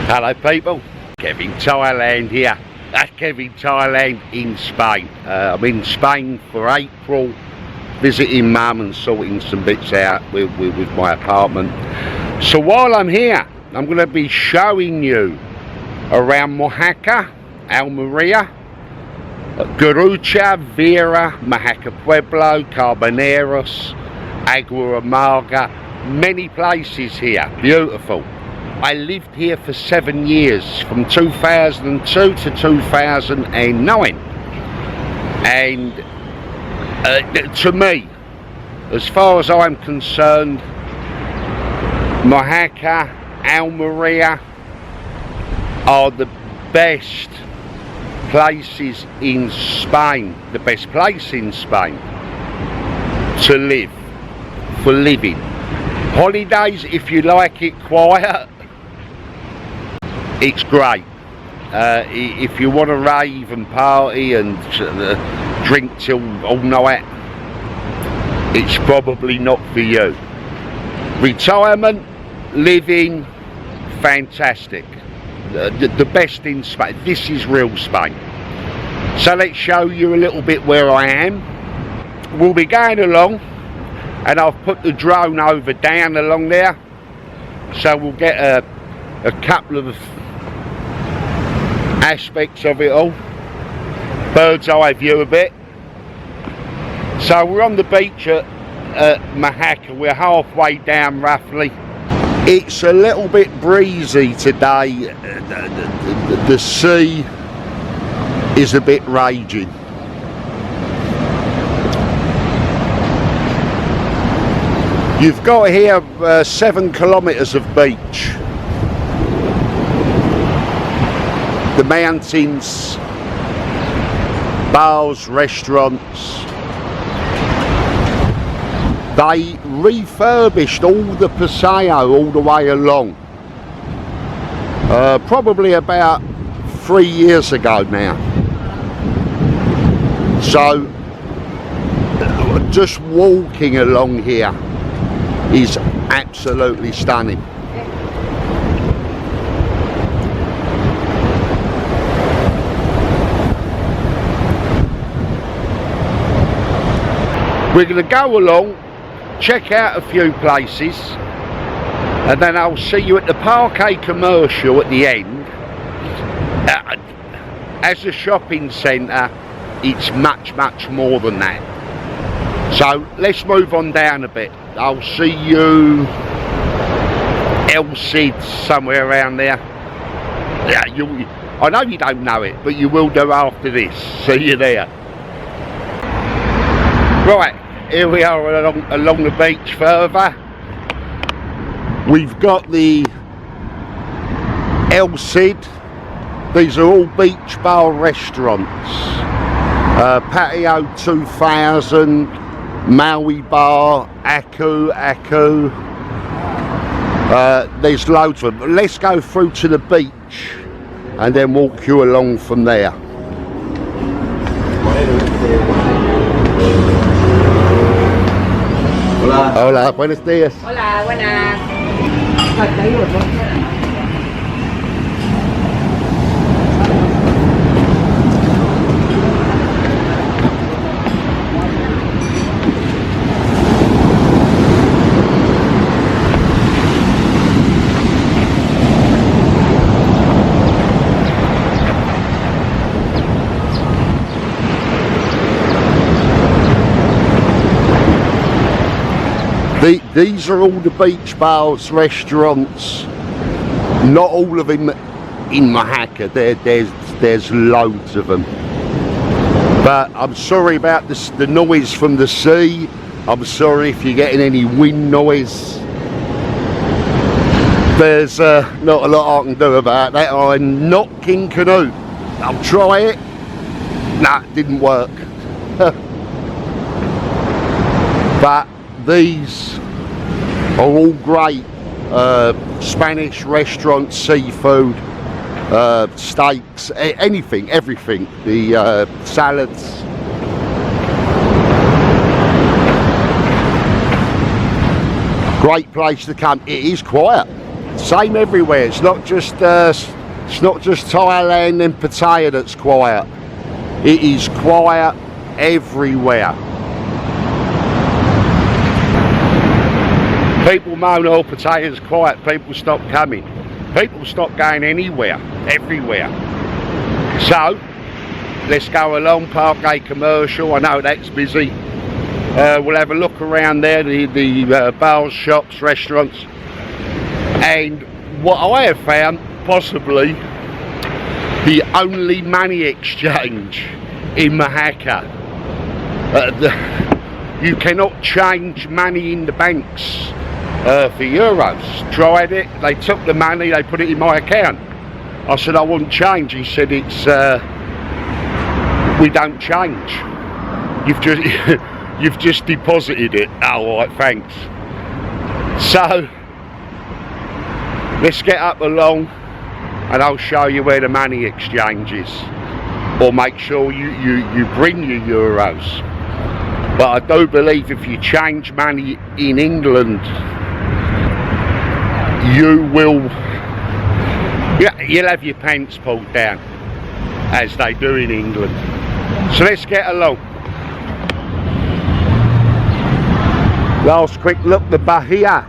Hello people, Kev-In-Thailand here. That's Kev-In-Thailand in Spain. I'm in Spain for April, visiting mum and sorting some bits out with my apartment. So while I'm here, I'm going to be showing you around Mojácar, Almeria, Gurucha, Vera, Mojácar Pueblo, Carboneros, Agua Amarga, many places here, beautiful. I lived here for 7 years, from 2002 to 2009, and to me, as far as I'm concerned, Mojácar, Almeria are the best places in Spain, the best place in Spain to live, for living. Holidays, if you like it quiet, it's great. If you want to rave and party and drink till all night, it's probably not for you. Retirement, living, fantastic. The best in Spain. This is real Spain. So let's show you a little bit where I am. We'll be going along, and I've put the drone over down along there, so we'll get a couple of aspects of it all, bird's eye view a bit. So we're on the beach at Mojácar. We're halfway down roughly. It's a little bit breezy today. The sea is a bit raging. You've got here 7 kilometres of beach. The mountains, bars, restaurants. They refurbished all the Paseo all the way along. Probably about 3 years ago now. So just walking along here is absolutely stunning. We're going to go along, check out a few places, and then I'll see you at the Parque Commercial at the end. As a shopping centre, it's much more than that. So let's move on down a bit. I'll see you El Cid, somewhere around there. Yeah, I know you don't know it, but you will do after this. See you there. Right, here we are along the beach further. We've got the El Cid. These are all beach bar restaurants. Patio 2000, Maui Bar, Aku. There's loads of them. Let's go through to the beach and then walk you along from there. Hola. Hola, buenos días. Hola, buenas. These are all the beach bars, restaurants. Not all of them in Mojácar. There's loads of them. But I'm sorry about the noise from the sea. I'm sorry if you're getting any wind noise. There's not a lot I can do about that. I'm not King Canute. I'll try it. Nah, it didn't work. But these are all great. Spanish restaurants, seafood, steaks, anything, everything. The salads. Great place to come. It is quiet. Same everywhere. It's not just Thailand and Pattaya that's quiet. It is quiet everywhere. People moan, oh, Pattaya's quiet, people stop coming. People stop going anywhere, everywhere. So, let's go along, Park A Commercial. I know that's busy. We'll have a look around there, the bars, shops, restaurants. And what I have found, possibly the only money exchange in Mojácar. You cannot change money in the banks for euros. Tried it, they took the money, they put it in my account. I said I wouldn't change. He said it's we don't change. You've just deposited it. Oh, right, thanks. So let's get up along and I'll show you where the money exchange is, or make sure you bring your euros. But I do believe if you change money in England, you'll have your pants pulled down, as they do in England. So let's get along. Last quick look, the Bahia.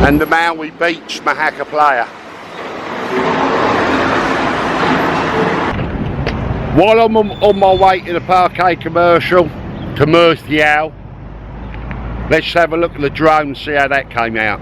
And the Maui Beach, Mojácar Playa. While I'm on my way to the Park A Commercial, Commercial, let's have a look at the drone and see how that came out.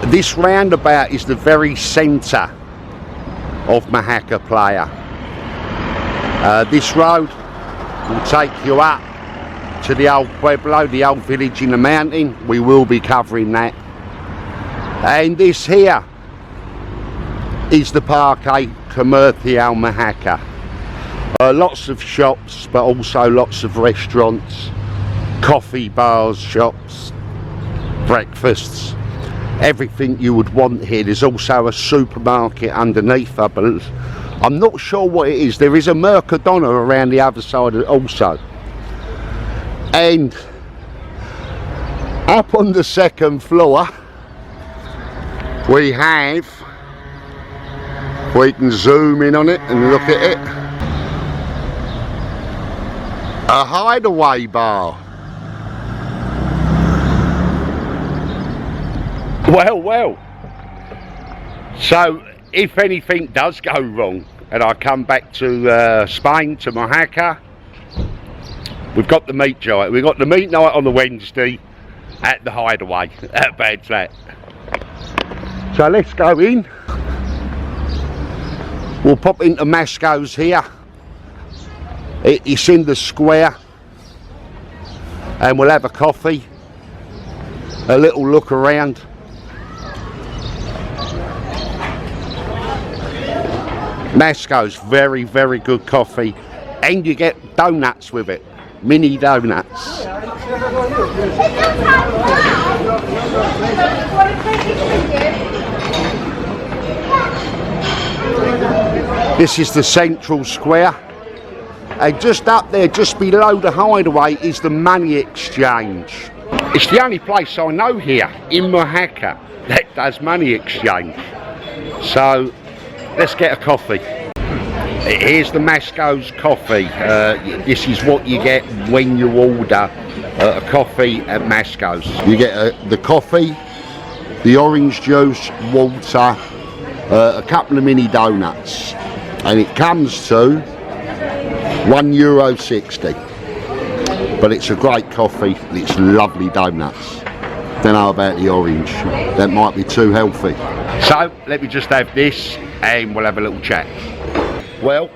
This roundabout is the very centre of Mojácar Playa. This road will take you up to the old pueblo, the old village in the mountain. We will be covering that. And this here is the Parque Comercial Mojácar. Lots of shops, but also lots of restaurants, coffee bars, shops, breakfasts, everything you would want here. There's also a supermarket underneath, I believe. I'm not sure what it is. There is a Mercadona around the other side also. And up on the second floor we have, we can zoom in on it and look at it, a hideaway bar. Well. So, if anything does go wrong and I come back to Spain, to Mojácar, we've got the meat night. We've got the meat night on the Wednesday at the Hideaway. How bad's that? So let's go in. We'll pop into Mascows here. It's in the square. And we'll have a coffee. A little look around. Mascows, very, very good coffee. And you get donuts with it. Mini donuts. This is the central square. And just up there, just below the Hideaway, is the money exchange. It's the only place I know here in Mojácar that does money exchange. So let's get a coffee. Here's the Mascows coffee. This is what you get when you order a coffee at Mascows. You get the coffee, the orange juice, water, a couple of mini donuts, and it comes to €1.60. But it's a great coffee. It's lovely donuts. Don't know about the orange. That might be too healthy. So let me just have this, and we'll have a little chat. Well,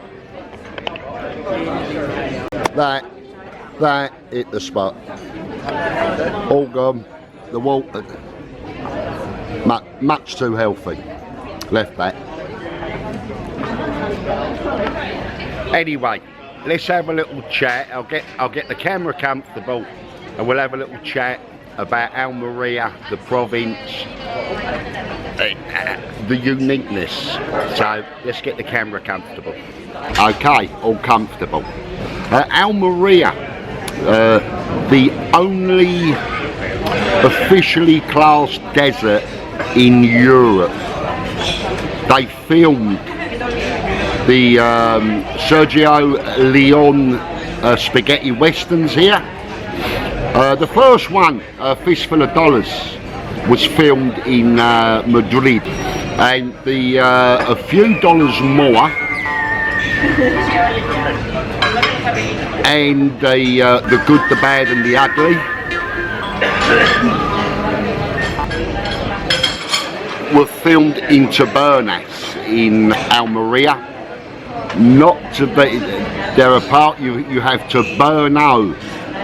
that hit the spot. All gone. The water, much too healthy. Left that. Anyway, let's have a little chat. I'll get the camera comfortable, and we'll have a little chat about Almeria, the province, the uniqueness. So let's get the camera comfortable. Okay, all comfortable. Almeria, the only officially classed desert in Europe. They filmed the Sergio Leone spaghetti westerns here. The first one, Fistful of Dollars, was filmed in Madrid, and a few dollars more, and the Good, the Bad and the Ugly were filmed in Tabernas in Almeria. Not to be, they're apart. You have Taberno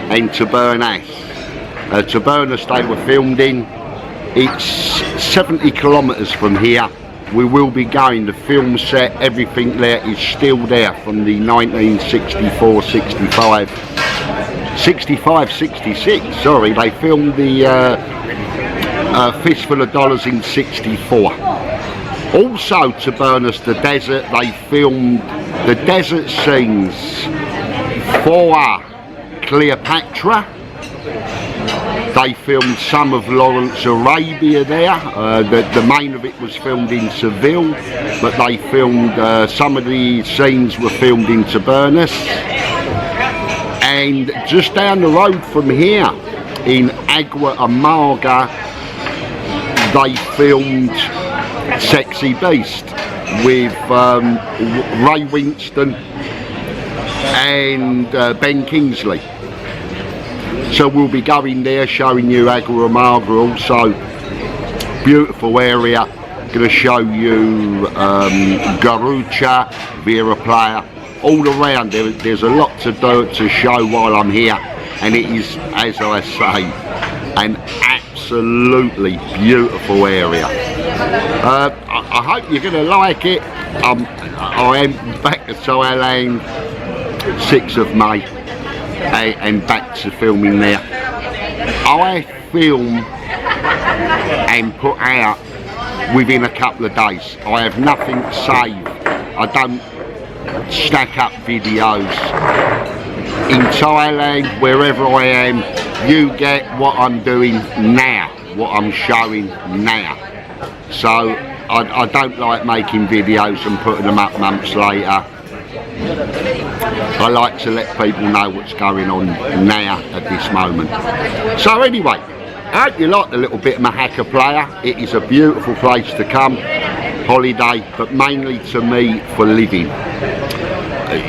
and Tabernas. Tabernas they were filmed in. It's 70 kilometres from here. We will be going, the film set, everything there is still there from the 1964, 65, 66, sorry. They filmed the Fistful of Dollars in 64. Also Tabernas, the desert, they filmed the desert scenes for Cleopatra. They filmed some of Lawrence Arabia there. The main of it was filmed in Seville, but they filmed some of the scenes were filmed in Tabernas. And just down the road from here, in Agua Amarga, they filmed Sexy Beast with Ray Winston and Ben Kingsley. So we'll be going there, showing you Agua Amarga also. Beautiful area. Going to show you Garucha, Vera Playa, all around. There's a lot to do, to show while I'm here, and it is, as I say, an absolutely beautiful area. I hope you're going to like it. I am back to Thailand 6th of May. And back to filming there. I film and put out within a couple of days. I have nothing saved. I don't stack up videos. In Thailand, wherever I am, you get what I'm doing now, what I'm showing now. So I don't like making videos and putting them up months later. I like to let people know what's going on now at this moment. So anyway, I hope you like the little bit of Mojácar Playa. It is a beautiful place to come, holiday, but mainly to me for living.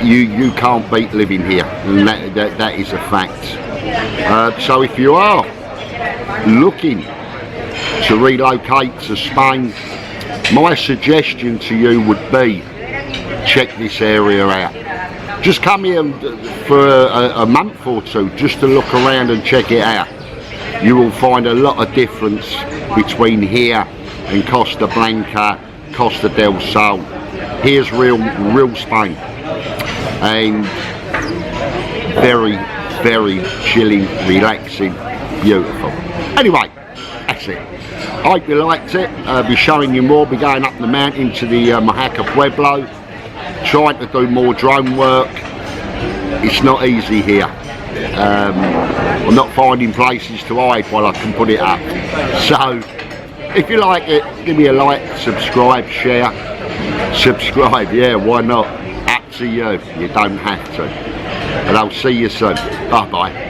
You can't beat living here, and that is a fact. So if you are looking to relocate to Spain, my suggestion to you would be check this area out. Just come here for a month or two just to look around and check it out. You will find a lot of difference between here and Costa Blanca, Costa del Sol. Here's real Spain, and very, very chilling, relaxing, beautiful. Anyway, that's it. I hope you liked it. I'll be showing you more. Be going up the mountain to the Mojácar Pueblo, trying to do more drone work. It's not easy here. I'm not finding places to hide while I can put it up. So if you like it, give me a like, subscribe, share. Subscribe, yeah, why not? Up to you. You don't have to. And I'll see you soon. Bye bye.